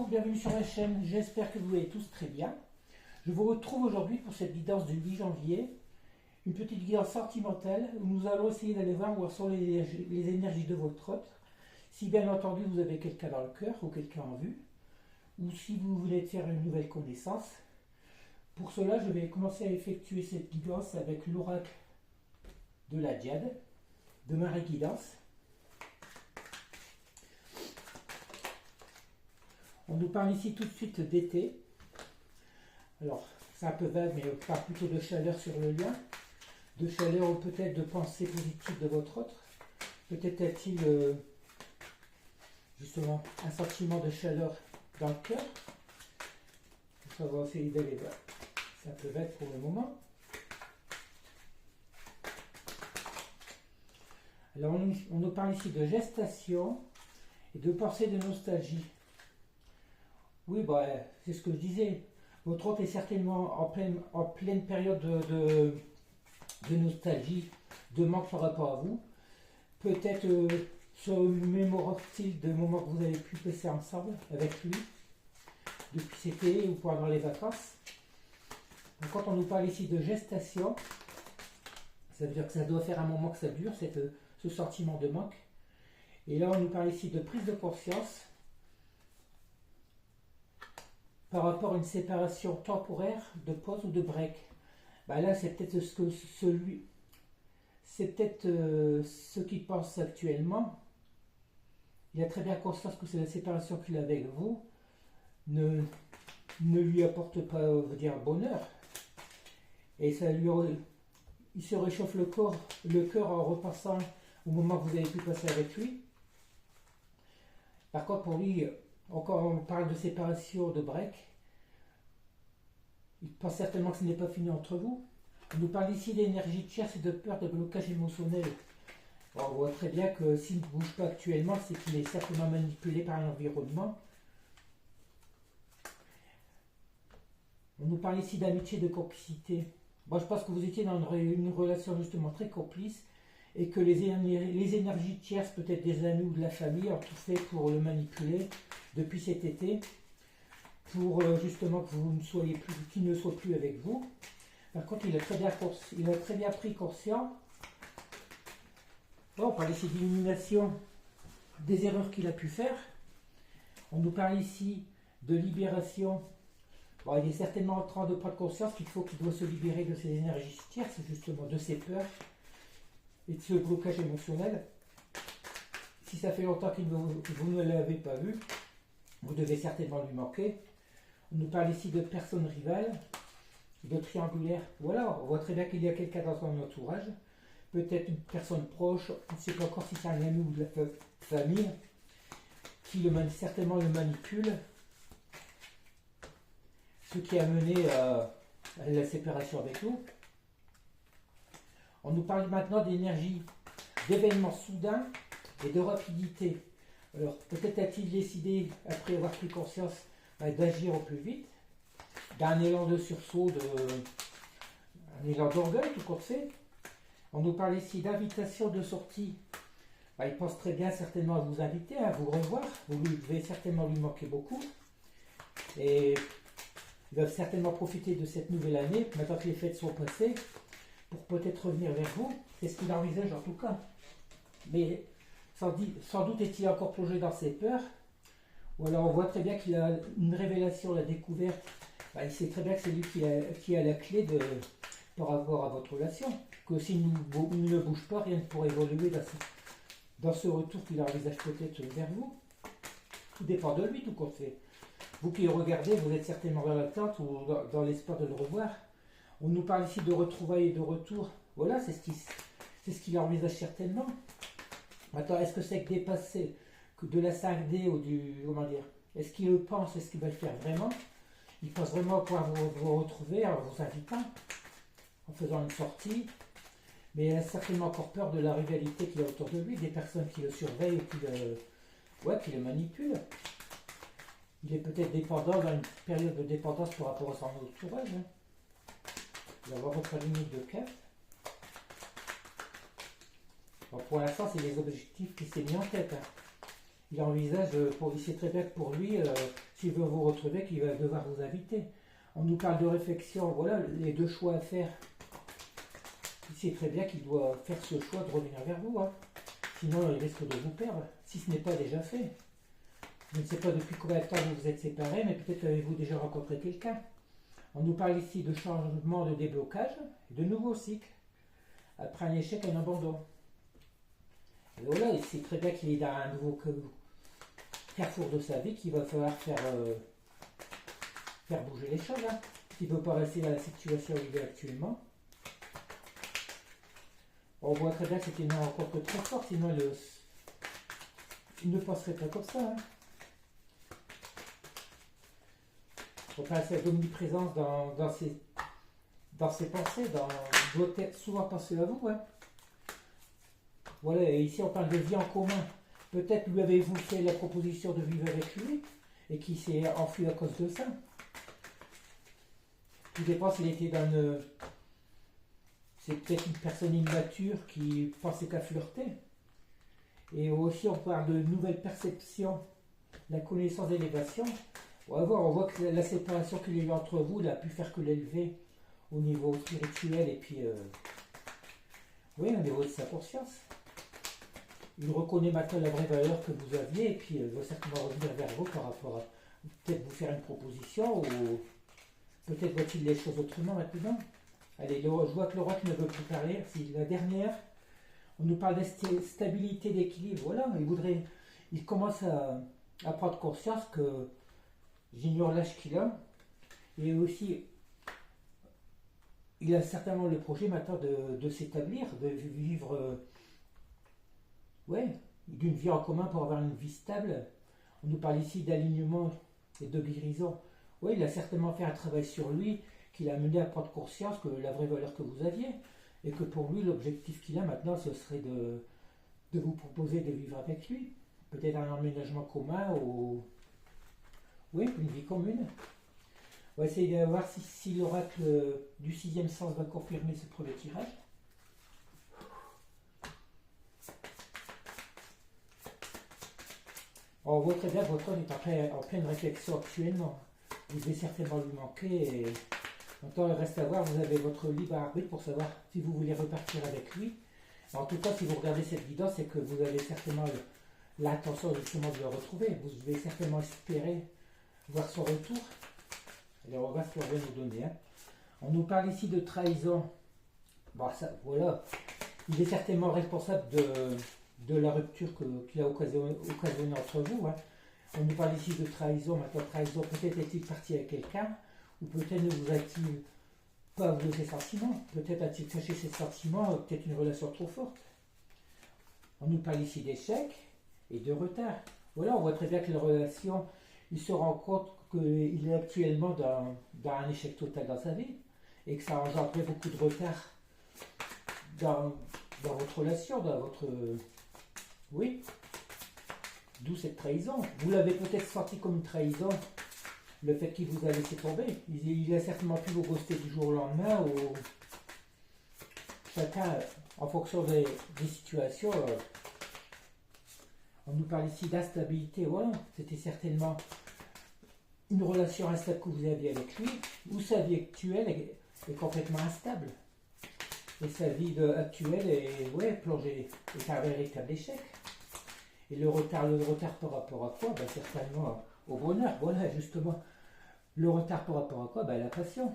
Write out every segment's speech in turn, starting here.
Bonjour, bienvenue sur ma chaîne, j'espère que vous allez tous très bien. Je vous retrouve aujourd'hui pour cette guidance du 8 janvier, une petite guidance sentimentale où nous allons essayer d'aller voir où sont les énergies de votre autre. Si bien entendu vous avez quelqu'un dans le cœur ou quelqu'un en vue, ou si vous voulez faire une nouvelle connaissance. Pour cela, je vais commencer à effectuer cette guidance avec l'oracle de la Diade, de Marie Guidance. On nous parle ici tout de suite d'été. Alors, c'est un peu vague, mais on parle plutôt de chaleur sur le lien. De chaleur ou peut-être de pensée positive de votre autre. Peut-être a-t-il justement un sentiment de chaleur dans le cœur. Ça va essayer d'aller voir. C'est un peu vague pour le moment. Alors, on nous parle ici de gestation et de pensée de nostalgie. Oui, bah, c'est ce que je disais. Votre autre est certainement en pleine période de nostalgie, de manque par rapport à vous. Peut-être se mémore-t-il de moments que vous avez pu passer ensemble avec lui, depuis cet été ou pendant les vacances. Donc, quand on nous parle ici de gestation, ça veut dire que ça doit faire un moment que ça dure, ce sentiment de manque. Et là, on nous parle ici de prise de conscience par rapport à une séparation temporaire de pause ou de break. Bah là, c'est peut-être ce qu'il pense actuellement. Il a très bien conscience que c'est la séparation qu'il a avec vous ne lui apporte pas, bonheur. Et il se réchauffe le cœur en repassant au moment que vous avez pu passer avec lui. Par contre, pour lui, encore on parle de séparation, de break. Il pense certainement que ce n'est pas fini entre vous. On nous parle ici d'énergie tierce et de peur, de blocage émotionnel. On voit très bien que s'il ne bouge pas actuellement, c'est qu'il est certainement manipulé par l'environnement. On nous parle ici d'amitié, de complicité. Moi, je pense que vous étiez dans une relation justement très complice et que les énergies tierces, peut-être des amis ou de la famille, ont tout fait pour le manipuler depuis cet été, pour justement que vous ne soyez plus, qu'il ne soit plus avec vous. Par contre, il a très bien pris conscience. Bon, on parle ici d'illumination des erreurs qu'il a pu faire. On nous parle ici de libération. Bon, il est certainement en train de prendre conscience qu'il doit se libérer de ses énergies tierces, justement, de ses peurs et de ce blocage émotionnel. Si ça fait longtemps que vous ne l'avez pas vu, vous devez certainement lui manquer. On nous parle ici de personnes rivales, de triangulaires. Voilà, on voit très bien qu'il y a quelqu'un dans son entourage, peut-être une personne proche, on ne sait pas encore si c'est un ami ou de la famille, qui certainement le manipule, ce qui a mené à la séparation avec nous. On nous parle maintenant d'énergie, d'événements soudains et de rapidité. Alors, peut-être a-t-il décidé, après avoir pris conscience, d'agir au plus vite, d'un élan de sursaut, un élan d'orgueil, tout compte fait. On nous parle ici d'invitation de sortie. Il pense très bien certainement à vous inviter, à vous revoir. Vous devez certainement lui manquer beaucoup. Et il va certainement profiter de cette nouvelle année, maintenant que les fêtes sont passées, pour peut-être revenir vers vous. C'est ce qu'il envisage en tout cas. Mais sans doute est-il encore plongé dans ses peurs. Ou alors on voit très bien qu'il a une révélation, la découverte. Il sait très bien que c'est lui qui a la clé par rapport à votre relation. Que s'il ne bouge pas, rien ne pourrait évoluer dans ce retour qu'il envisage peut-être vers vous. Tout dépend de lui, tout compte fait. Vous qui le regardez, vous êtes certainement dans l'attente ou dans l'espoir de le revoir. On nous parle ici de retrouvailles et de retour. Voilà, c'est ce qu'il envisage certainement. Maintenant, est-ce que c'est que dépasser de la 5D ou comment dire, est-ce qu'il le pense, est-ce qu'il va le faire vraiment? Il pense vraiment pouvoir vous retrouver en vous invitant, en faisant une sortie, mais il a certainement encore peur de la rivalité qu'il y a autour de lui, des personnes qui le surveillent ou qui le manipulent. Il est peut-être dépendant, dans une période de dépendance par rapport à son entourage. Il va avoir votre limite de cap. Bon, pour l'instant, c'est les objectifs qui s'est mis en tête. il envisage, il sait très bien que pour lui, s'il veut vous retrouver, qu'il va devoir vous inviter. On nous parle de réflexion, voilà les deux choix à faire. Il sait très bien qu'il doit faire ce choix de revenir vers vous. Hein. Sinon, il risque de vous perdre, si ce n'est pas déjà fait. Je ne sais pas depuis combien de temps vous vous êtes séparés, mais peut-être avez-vous déjà rencontré quelqu'un. On nous parle ici de changement de déblocage, de nouveaux cycles, après un échec et un abandon. Et voilà, il sait très bien qu'il est dans un nouveau carrefour de sa vie, qu'il va falloir faire bouger les choses. Hein. Il ne peut pas rester dans la situation où il est actuellement. On voit très bien que c'était une rencontre très forte, sinon il ne passerait pas comme ça. Hein. On parle d'omniprésence dans ses pensées, il doit souvent penser à vous. Hein. Voilà, et ici on parle de vie en commun. Peut-être lui avez-vous fait la proposition de vivre avec lui et qui s'est enfui à cause de ça. Tout dépend s'il était dans une... C'est peut-être une personne immature qui pensait qu'à flirter. Et aussi on parle de nouvelles perceptions, la connaissance d'élévation. On voit que la séparation qu'il y a eu entre vous n'a pu faire que l'élever au niveau spirituel et puis oui, au niveau de sa conscience. Il reconnaît maintenant la vraie valeur que vous aviez et puis il va certainement revenir vers vous par rapport à peut-être vous faire une proposition ou peut-être voit-il les choses autrement maintenant. Allez, je vois que l'oracle ne veut plus parler. C'est la dernière. On nous parle de stabilité, d'équilibre. Voilà, il commence à prendre conscience que j'ignore l'âge qu'il a. Et aussi, il a certainement le projet maintenant de s'établir, de vivre d'une vie en commun pour avoir une vie stable. On nous parle ici d'alignement et de guérison. Oui, il a certainement fait un travail sur lui qui l'a amené à prendre conscience que la vraie valeur que vous aviez et que pour lui, l'objectif qu'il a maintenant, ce serait de vous proposer de vivre avec lui. Peut-être un emménagement commun ou oui, une vie commune. On va essayer de voir si l'oracle du sixième sens va confirmer ce premier tirage. On voit très bien que votre homme est en pleine réflexion actuellement. Vous devez certainement lui manquer. Et maintenant, il reste à voir, vous avez votre libre arbitre pour savoir si vous voulez repartir avec lui. En tout cas, si vous regardez cette vidéo, c'est que vous avez certainement l'intention justement de le retrouver. Vous devez certainement espérer voir son retour. Alors, on va ce qu'on va nous donner. Hein. On nous parle ici de trahison. Bon, ça, voilà. Il est certainement responsable de la rupture qu'il a occasionnée entre vous. Hein. On nous parle ici de trahison. Maintenant, trahison, peut-être est-il parti avec quelqu'un, ou peut-être ne vous a-t-il pas avoué ses sentiments. Peut-être a-t-il caché ses sentiments, peut-être une relation trop forte. On nous parle ici d'échec et de retard. Voilà, on voit très bien que la relation, il se rend compte qu'il est actuellement dans un échec total dans sa vie et que ça engendre beaucoup de retard dans votre relation, dans votre... Oui, d'où cette trahison. Vous l'avez peut-être senti comme une trahison, le fait qu'il vous a laissé tomber. Il a certainement pu vous ghoster du jour au lendemain ou chacun, en fonction des situations, on nous parle ici d'instabilité. Voilà, c'était certainement une relation instable que vous aviez avec lui, ou sa vie actuelle est complètement instable. Et sa vie actuelle est plongée, est un véritable échec. Et le retard par rapport à quoi? Certainement au bonheur. Voilà, justement. Le retard par rapport à quoi? La passion.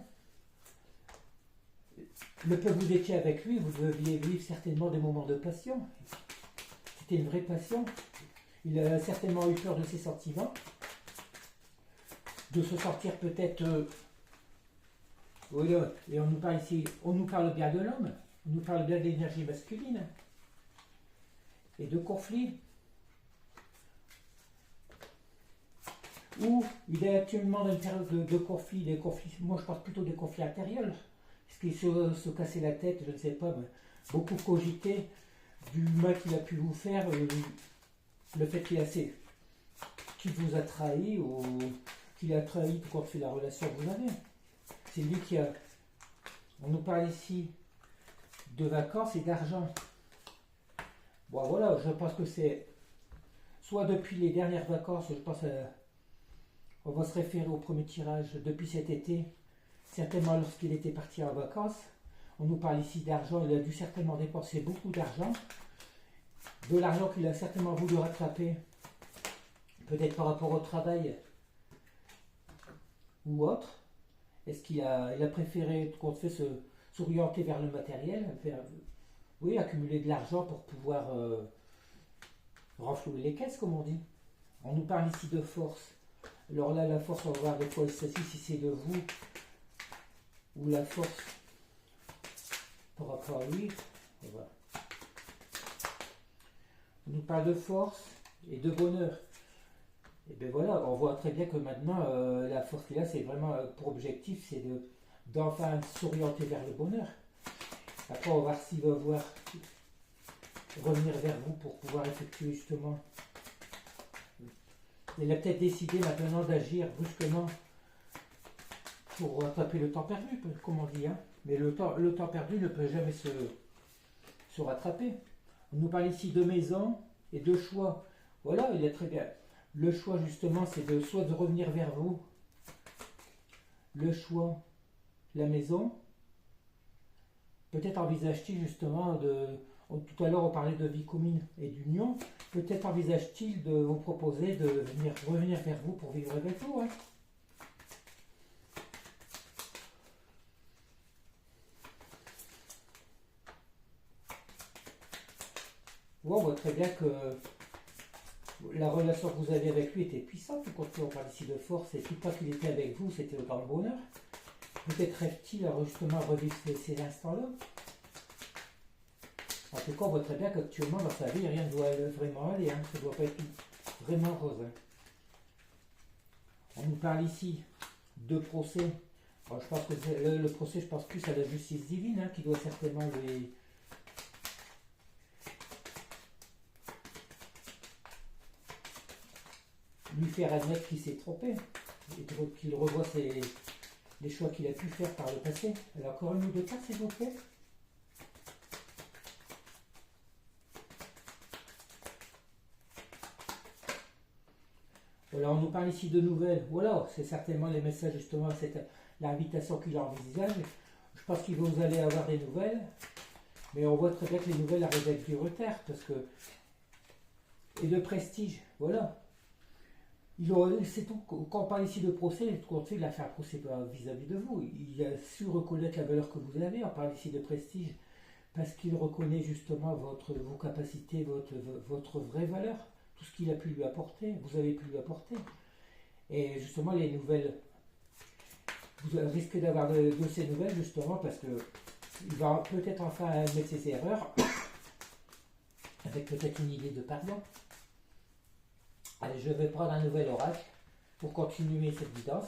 Le peu que vous étiez avec lui, vous deviez vivre certainement des moments de passion. C'était une vraie passion. Il a certainement eu peur de ses sentiments. De se sentir peut-être... voilà. Et on nous parle ici, on nous parle bien de l'homme. On nous parle bien de l'énergie masculine. Et de conflits. Ou il est actuellement dans une période de conflits, des conflits, moi je parle plutôt des conflits intérieurs, parce qu'il se cassait la tête, je ne sais pas, beaucoup cogité du mal qu'il a pu vous faire, le fait qu'il vous a trahi, ou qu'il a trahi tout compte fait la relation que vous avez. C'est lui qui a... On nous parle ici de vacances et d'argent. Bon voilà, je pense que c'est soit depuis les dernières vacances, je pense on va se référer au premier tirage depuis cet été, certainement lorsqu'il était parti en vacances. On nous parle ici d'argent, il a dû certainement dépenser beaucoup d'argent, de l'argent qu'il a certainement voulu rattraper, peut-être par rapport au travail ou autre. Est-ce qu'il a, il a préféré qu'on fait s'orienter vers le matériel, oui, accumuler de l'argent pour pouvoir renflouer les caisses, comme on dit. On nous parle ici de force. Alors là, la force, on va voir de quoi il s'agit, si c'est de vous ou la force par rapport à lui. Voilà. On nous parle de force et de bonheur. Et bien voilà, on voit très bien que maintenant, la force qu'il a, c'est vraiment pour objectif, c'est d'enfin s'orienter vers le bonheur. Après, on va voir s'il va revenir vers vous pour pouvoir effectuer justement. Il a peut-être décidé maintenant d'agir brusquement pour rattraper le temps perdu, comme on dit. Hein. Mais le temps perdu ne peut jamais se rattraper. On nous parle ici de maison et de choix. Voilà, il est très bien. Le choix, justement, c'est soit de revenir vers vous. Le choix, la maison. Peut-être envisage-t-il justement tout à l'heure, on parlait de vie commune et d'union. Peut-être envisage-t-il de vous proposer de revenir vers vous pour vivre avec vous. Hein. Bon, on voit très bien que la relation que vous avez avec lui était puissante. On parle ici de force, et tout pas qu'il était avec vous, c'était autant de bonheur. Peut-être rêve-t-il justement revivre ces instants-là. En tout cas, on voit très bien qu'actuellement dans sa vie, rien ne doit vraiment aller. Hein. Ça ne doit pas être vraiment rose. Hein. On nous parle ici de procès. Alors, je pense que le procès, je pense plus à la justice divine, hein, qui doit certainement lui faire admettre qu'il s'est trompé et qu'il revoie les choix qu'il a pu faire par le passé. Alors, encore une ou deux cartes, s'il vous plaît. Voilà, on nous parle ici de nouvelles. Voilà, c'est certainement les messages, justement, c'est l'invitation qu'il envisage. Je pense que vous allez avoir des nouvelles, mais on voit très bien que les nouvelles arrivent avec du retard, parce que. Et de prestige, voilà. C'est tout. Quand on parle ici de procès, il a fait un procès vis-à-vis de vous. Il a su reconnaître la valeur que vous avez. On parle ici de prestige, parce qu'il reconnaît justement vos capacités, votre vraie valeur. Tout ce qu'il a pu lui apporter, vous avez pu lui apporter. Et justement, les nouvelles, vous risquez d'avoir de ces nouvelles, justement, parce que il va peut-être enfin admettre ses erreurs, avec peut-être une idée de pardon. Allez, je vais prendre un nouvel oracle pour continuer cette guidance.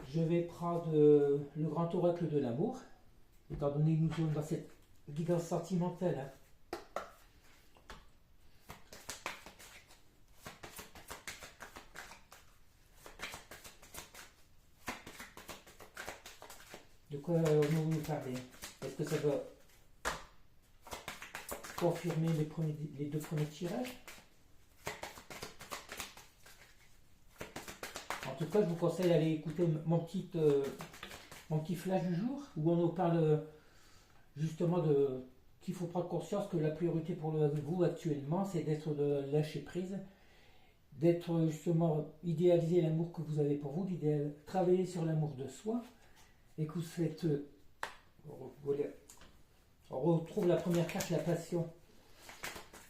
Je vais prendre le grand oracle de l'amour, étant donné que nous sommes dans cette guidance sentimentale. Hein. De quoi nous parler? Est-ce que ça doit confirmer les deux premiers tirages? En tout cas, je vous conseille d'aller écouter mon petit flash du jour, où on nous parle justement qu'il faut prendre conscience que la priorité pour vous actuellement, c'est d'être de lâcher prise, d'être justement idéaliser l'amour que vous avez pour vous, travailler sur l'amour de soi, et que vous faites. On retrouve la première carte, la passion.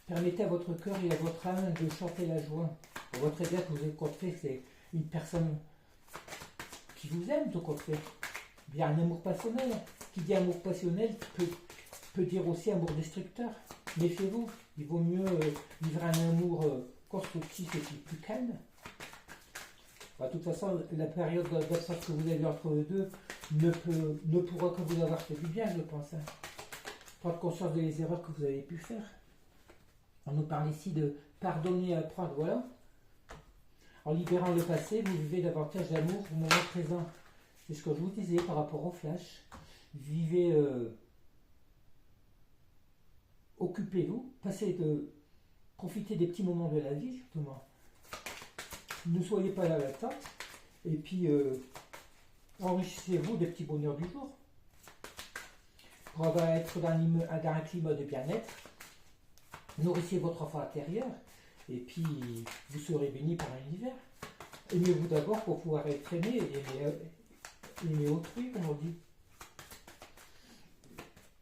Permettez à votre cœur et à votre âme de chanter la joie. On voit très bien que vous êtes contré, c'est une personne qui vous aime, tout compte fait. Bien un amour passionnel. Qui dit amour passionnel peut dire aussi amour destructeur. Méfiez-vous, il vaut mieux vivre un amour constructif et plus calme. De toute façon, la période d'absence que vous avez entre les deux ne pourra que vous avoir fait du bien, je pense. Hein. Prendre conscience des erreurs que vous avez pu faire. On nous parle ici de pardonner et apprendre, voilà. En libérant le passé, vous vivez davantage d'amour au moment présent. C'est ce que je vous disais par rapport au flash. Vivez, occupez-vous, passez Profitez des petits moments de la vie, justement. Ne soyez pas là à l'attente. Et puis, enrichissez-vous des petits bonheurs du jour. Pour être dans un climat de bien-être, nourrissez votre enfant intérieur. Et puis, vous serez béni par l'univers. Aimez-vous d'abord pour pouvoir être aimé et aimer autrui, comme on dit.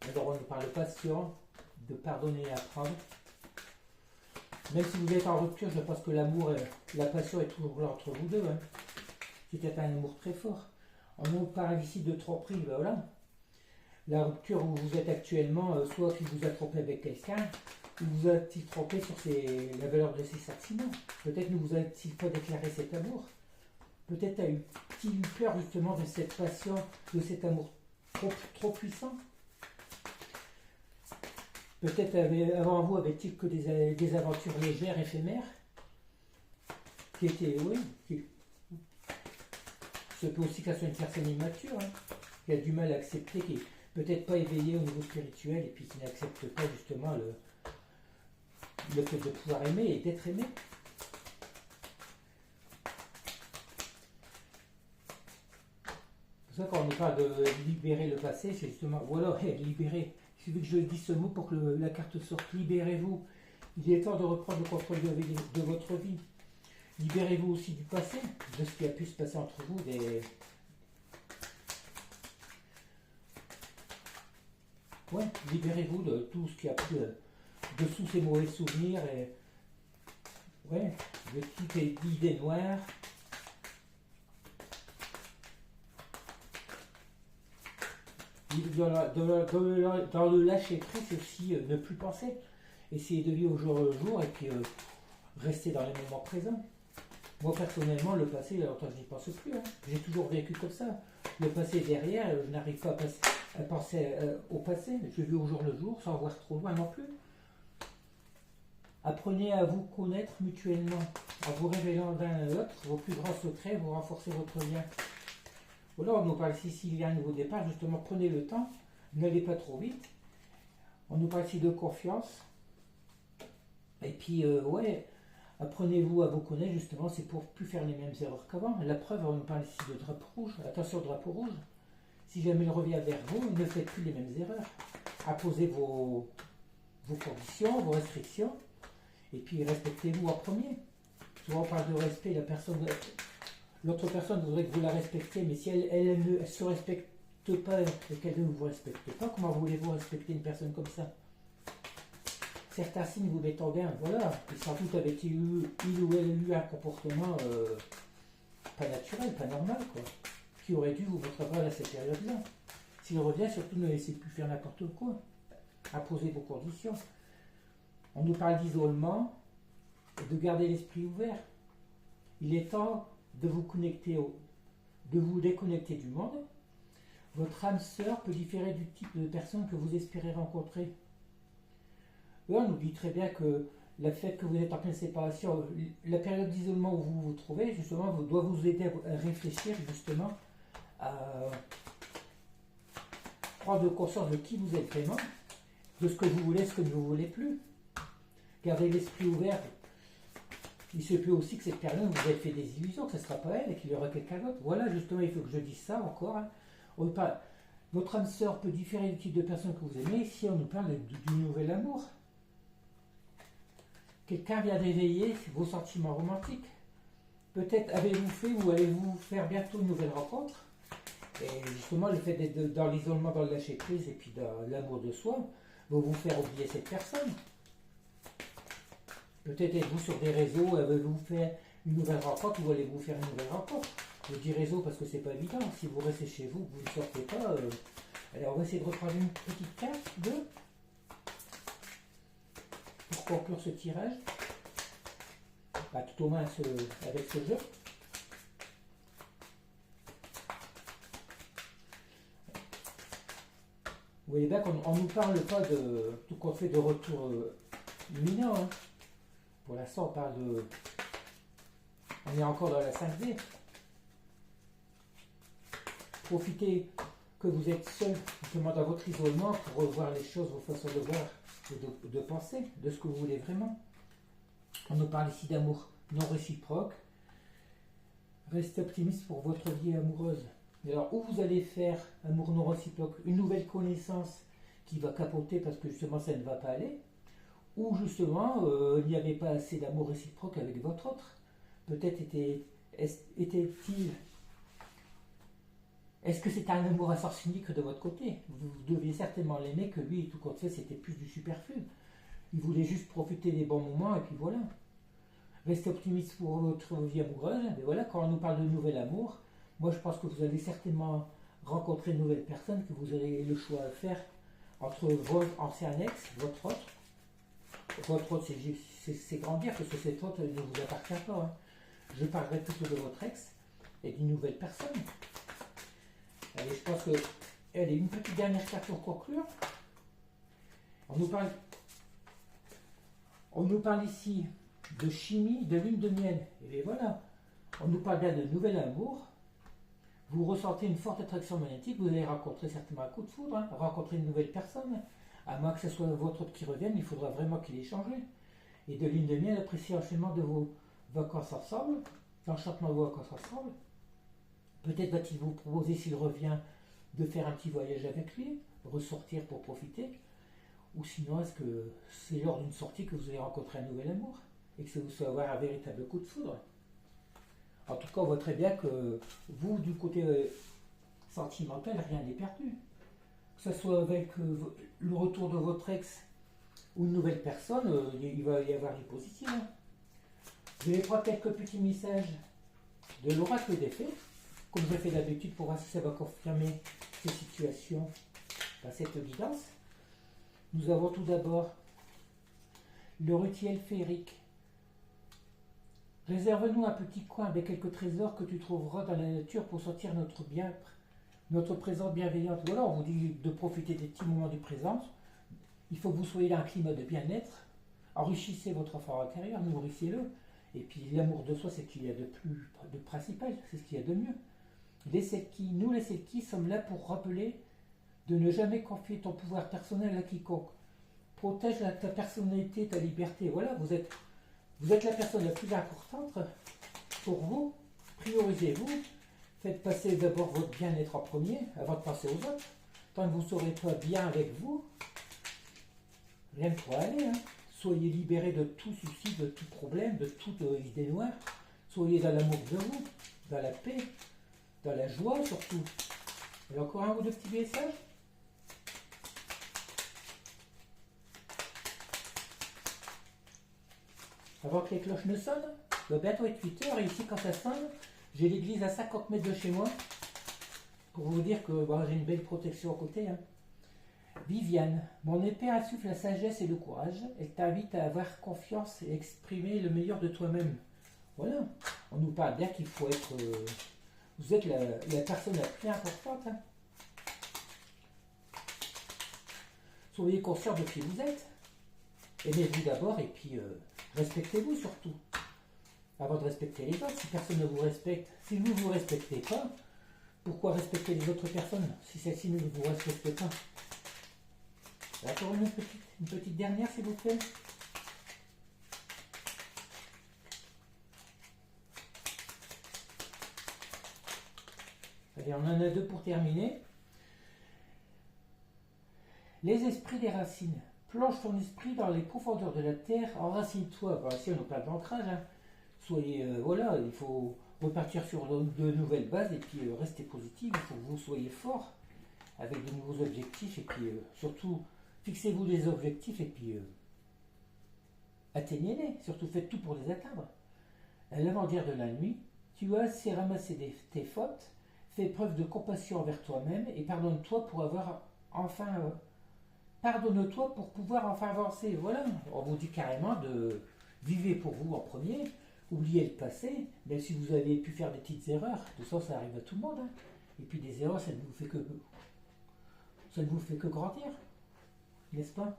Alors, on nous parle de passion, de pardonner et apprendre. Même si vous êtes en rupture, je pense que l'amour, la passion est toujours là entre vous deux. Hein. C'était un amour très fort. On nous parle ici de tromperie, ben voilà. La rupture où vous êtes actuellement, soit qu'il vous a trompé avec quelqu'un, ou vous a-t-il trompé sur la valeur de ses sentiments. Peut-être ne vous a-t-il pas déclaré cet amour. Peut-être a-t-il eu peur justement de cette passion, de cet amour trop puissant. Peut-être avant vous avait-il que des aventures légères, éphémères, qui étaient, oui, c'est aussi qu'elle soit une personne immature, hein, qui a du mal à accepter, qui n'est peut-être pas éveillée au niveau spirituel et puis qui n'accepte pas justement le fait de pouvoir aimer et d'être aimé. C'est pour ça quand on nous parle de libérer le passé, c'est justement, voilà, libérer. Il suffit que je dise ce mot pour que la carte sorte. Libérez-vous. Il est temps de reprendre le contrôle de votre vie. Libérez-vous aussi du passé, de ce qui a pu se passer entre vous, Ouais, libérez-vous de tout ce qui a pu, de tous ces mauvais souvenirs, et ouais, de toutes les idées noires. Dans le lâcher prise, c'est aussi ne plus penser. Essayer de vivre au jour le jour et puis rester dans les moments présents. Moi personnellement, le passé, il y a longtemps je n'y pense plus. Hein. J'ai toujours vécu comme ça. Le passé est derrière, je n'arrive pas à penser au passé. Je vis au jour le jour sans voir trop loin non plus. Apprenez à vous connaître mutuellement, en vous révélant l'un à l'autre vos plus grands secrets, vous renforcez votre lien. Voilà, on nous parle ici s'il y a un nouveau départ, justement prenez le temps, n'allez pas trop vite. On nous parle ici de confiance. Et puis, ouais, apprenez-vous à vous connaître, justement, c'est pour plus faire les mêmes erreurs qu'avant. La preuve, on nous parle ici de drapeau rouge. Attention au drapeau rouge. Si jamais il revient vers vous, ne faites plus les mêmes erreurs. Imposez vos conditions, vos restrictions, et puis respectez-vous en premier. Souvent on parle de respect, l'autre personne voudrait que vous la respectiez, mais si elle ne se respecte pas et qu'elle ne vous respecte pas, comment voulez-vous respecter une personne comme ça? Certains signes vous mettent en garde, voilà, et sans doute avait-il il ou elle eu un comportement pas naturel, pas normal, quoi, qui aurait dû vous mettre mal à cette période-là. S'il revient, surtout ne laissez plus faire n'importe quoi. Imposez vos conditions. On nous parle d'isolement et de garder l'esprit ouvert. Il est temps de vous déconnecter du monde. Votre âme sœur peut différer du type de personne que vous espérez rencontrer. Et on nous dit très bien que le fait que vous êtes en pleine séparation, la période d'isolement où vous vous trouvez, justement, doit vous aider à réfléchir justement à prendre conscience de qui vous êtes vraiment, de ce que vous voulez, ce que vous ne voulez plus. Gardez l'esprit ouvert. Il se peut aussi que cette personne vous ait fait des illusions, que ce ne sera pas elle et qu'il y aura quelqu'un d'autre. Voilà, justement, il faut que je dise ça encore. Hein. Votre âme sœur peut différer du type de personne que vous aimez si on nous parle du nouvel amour. Quelqu'un vient d'éveiller vos sentiments romantiques. Peut-être avez-vous fait ou allez-vous faire bientôt une nouvelle rencontre. Et justement, le fait d'être dans l'isolement, dans le lâcher-prise et puis dans l'amour de soi, va vous faire oublier cette personne. Peut-être êtes-vous sur des réseaux, avez-vous fait une nouvelle rencontre ou allez-vous faire une nouvelle rencontre. Je dis réseau parce que c'est pas évident. Si vous restez chez vous, vous ne sortez pas. Alors on va essayer de reprendre une petite carte pour conclure ce tirage. Tout au moins avec ce jeu. Vous voyez bien qu'on ne nous parle pas de tout qu'on fait de retour imminent. Hein. Pour l'instant, on parle de... On est encore dans la 5D. Profitez que vous êtes seul, justement dans votre isolement, pour revoir les choses, vos façons de voir et de penser, de ce que vous voulez vraiment. On nous parle ici d'amour non réciproque. Restez optimiste pour votre vie amoureuse. Et alors, où vous allez faire amour non réciproque, une nouvelle connaissance qui va capoter parce que justement ça ne va pas aller, ou justement il n'y avait pas assez d'amour réciproque avec votre autre. Peut-être était-il. Est-ce que c'était un amour à sens unique de votre côté? Vous deviez certainement l'aimer, que lui, tout compte fait, c'était plus du superflu. Il voulait juste profiter des bons moments et puis voilà. Restez optimiste pour votre vie amoureuse. Mais voilà, quand on nous parle de nouvel amour, moi je pense que vous allez certainement rencontrer une nouvelle personne, que vous aurez le choix à faire entre votre ancien ex, votre autre. Votre autre, c'est grandir parce que cet autre ne vous appartient pas. Hein. Je parlerai plutôt de votre ex et d'une nouvelle personne. Allez, je pense qu'elle est une petite dernière carte pour conclure. On nous parle ici de chimie, de lune de miel. Et bien voilà, on nous parle bien de nouvel amour. Vous ressentez une forte attraction magnétique, vous allez rencontrer certainement un coup de foudre, hein, rencontrer une nouvelle personne. À moins que ce soit votre autre qui revienne, il faudra vraiment qu'il ait changé. Et de lune de miel, appréciez l'enchaînement de vos vacances ensemble, l'enchantement de vos vacances ensemble. Peut-être va-t-il vous proposer, s'il revient, de faire un petit voyage avec lui, ressortir pour profiter. Ou sinon, est-ce que c'est lors d'une sortie que vous allez rencontrer un nouvel amour et que vous allez avoir un véritable coup de foudre? En tout cas, on voit très bien que vous, du côté sentimental, rien n'est perdu. Que ce soit avec le retour de votre ex ou une nouvelle personne, il va y avoir du positif. Hein. Je vais prendre quelques petits messages de l'oracle des fées, comme je fais d'habitude pour voir si ça va confirmer ces situations dans cette guidance. Nous avons tout d'abord le rutiel féerique. Réserve-nous un petit coin avec quelques trésors que tu trouveras dans la nature pour sentir notre présence bienveillante. Voilà, on vous dit de profiter des petits moments du présent. Il faut que vous soyez dans un climat de bien-être. Enrichissez votre enfant intérieur, nourrissez-le. Et puis l'amour de soi, c'est ce qu'il y a de principal, c'est ce qu'il y a de mieux. Nous les Selkis sommes là pour rappeler de ne jamais confier ton pouvoir personnel à quiconque. Protège ta personnalité, ta liberté. Voilà, vous êtes la personne la plus importante pour vous. Priorisez-vous. Faites passer d'abord votre bien-être en premier avant de penser aux autres. Tant que vous ne serez pas bien avec vous, rien ne pourra aller. Hein. Soyez libérés de tout souci, de tout problème, de toute idée noire. Soyez dans l'amour de vous, dans la paix, dans la joie surtout. Et encore un ou deux petits messages. Avant que les cloches ne sonnent, il va bientôt être 8 heures et ici quand ça sonne, j'ai l'église à 50 mètres de chez moi pour vous dire que j'ai une belle protection à côté. Hein. Viviane, mon épée insuffle la sagesse et le courage. Elle t'invite à avoir confiance et exprimer le meilleur de toi-même. Voilà, on nous parle bien qu'il faut être... vous êtes la personne la plus importante. Hein. Soyez conscient de qui vous êtes. Aimez-vous d'abord et puis respectez-vous surtout. Avant de respecter les autres, si personne ne vous respecte, si vous ne vous respectez pas, pourquoi respecter les autres personnes si celles-ci ne vous respectent pas? Encore une petite dernière, s'il vous plaît. Allez, on en a deux pour terminer. Les esprits des racines. Plonge ton esprit dans les profondeurs de la terre, enracine-toi. Bon, ici, on nous parle d'ancrage. Hein. Soyez, voilà, il faut repartir sur de nouvelles bases et puis rester positif. Il faut que vous soyez fort avec de nouveaux objectifs et puis surtout, fixez-vous des objectifs et puis atteignez-les. Surtout, faites tout pour les atteindre. À l'avant-dire de la nuit, tu as assez ramassé tes fautes, fais preuve de compassion envers toi-même et pardonne-toi pour avoir enfin... Pardonne-toi pour pouvoir enfin avancer. Voilà, on vous dit carrément de vivre pour vous en premier, oubliez le passé, même si vous avez pu faire des petites erreurs, tout ça, ça arrive à tout le monde. Hein. Et puis des erreurs, ça ne vous fait que grandir, n'est-ce pas?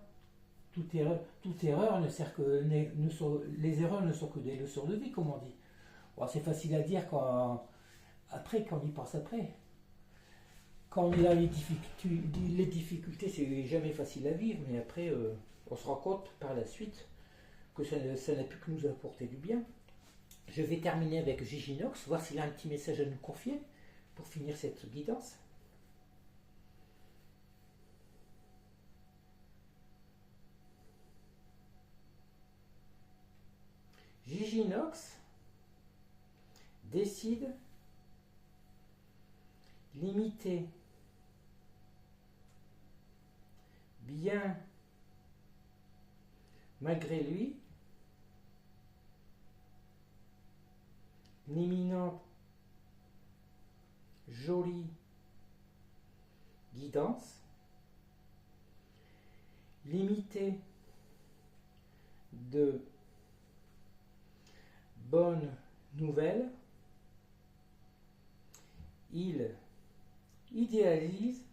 Toute erreur ne sert que les erreurs ne sont que des leçons de vie, comme on dit. Bon, c'est facile à dire quand on y pense après. Quand on est dans les difficultés, c'est jamais facile à vivre, mais après, on se rend compte par la suite que ça n'a pu que nous apporter du bien. Je vais terminer avec Giginox, voir s'il a un petit message à nous confier pour finir cette guidance. Giginox décide limiter bien malgré lui l'imminente jolie guidance, limiter de bonnes nouvelles. Il idéalise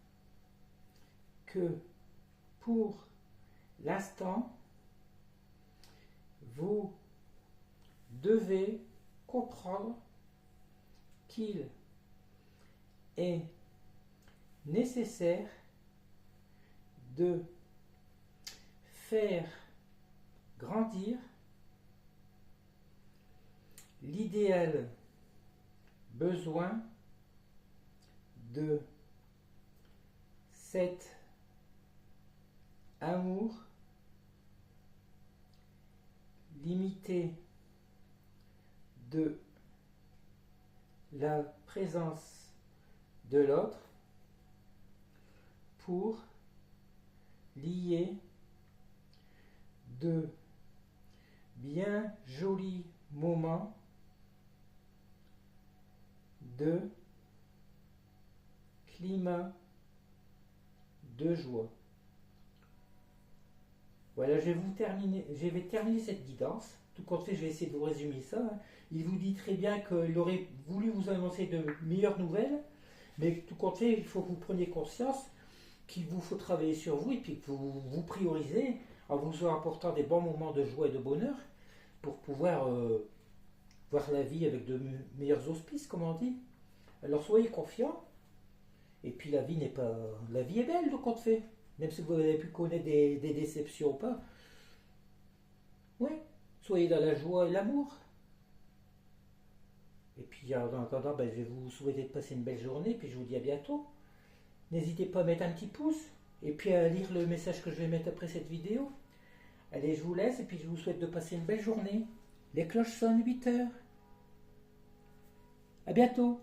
que pour l'instant, vous devez comprendre qu'il est nécessaire de faire grandir l'idéal besoin de cet amour limité de la présence de l'autre pour lier de bien jolis moments de climat de joie. Voilà, je vais terminer cette guidance. Tout compte fait, je vais essayer de vous résumer ça. Il vous dit très bien qu'il aurait voulu vous annoncer de meilleures nouvelles, mais tout compte fait, il faut que vous preniez conscience qu'il vous faut travailler sur vous et puis que vous vous priorisez en vous apportant des bons moments de joie et de bonheur pour pouvoir voir la vie avec de meilleurs auspices, comme on dit. Alors soyez confiants. Et puis la vie est belle, tout compte fait. Même si vous avez pu connaître des déceptions ou pas. Oui, soyez dans la joie et l'amour. Et puis en attendant, je vais vous souhaiter de passer une belle journée, puis je vous dis à bientôt. N'hésitez pas à mettre un petit pouce, et puis à lire le message que je vais mettre après cette vidéo. Allez, je vous laisse, et puis je vous souhaite de passer une belle journée. Les cloches sonnent 8 heures. À bientôt.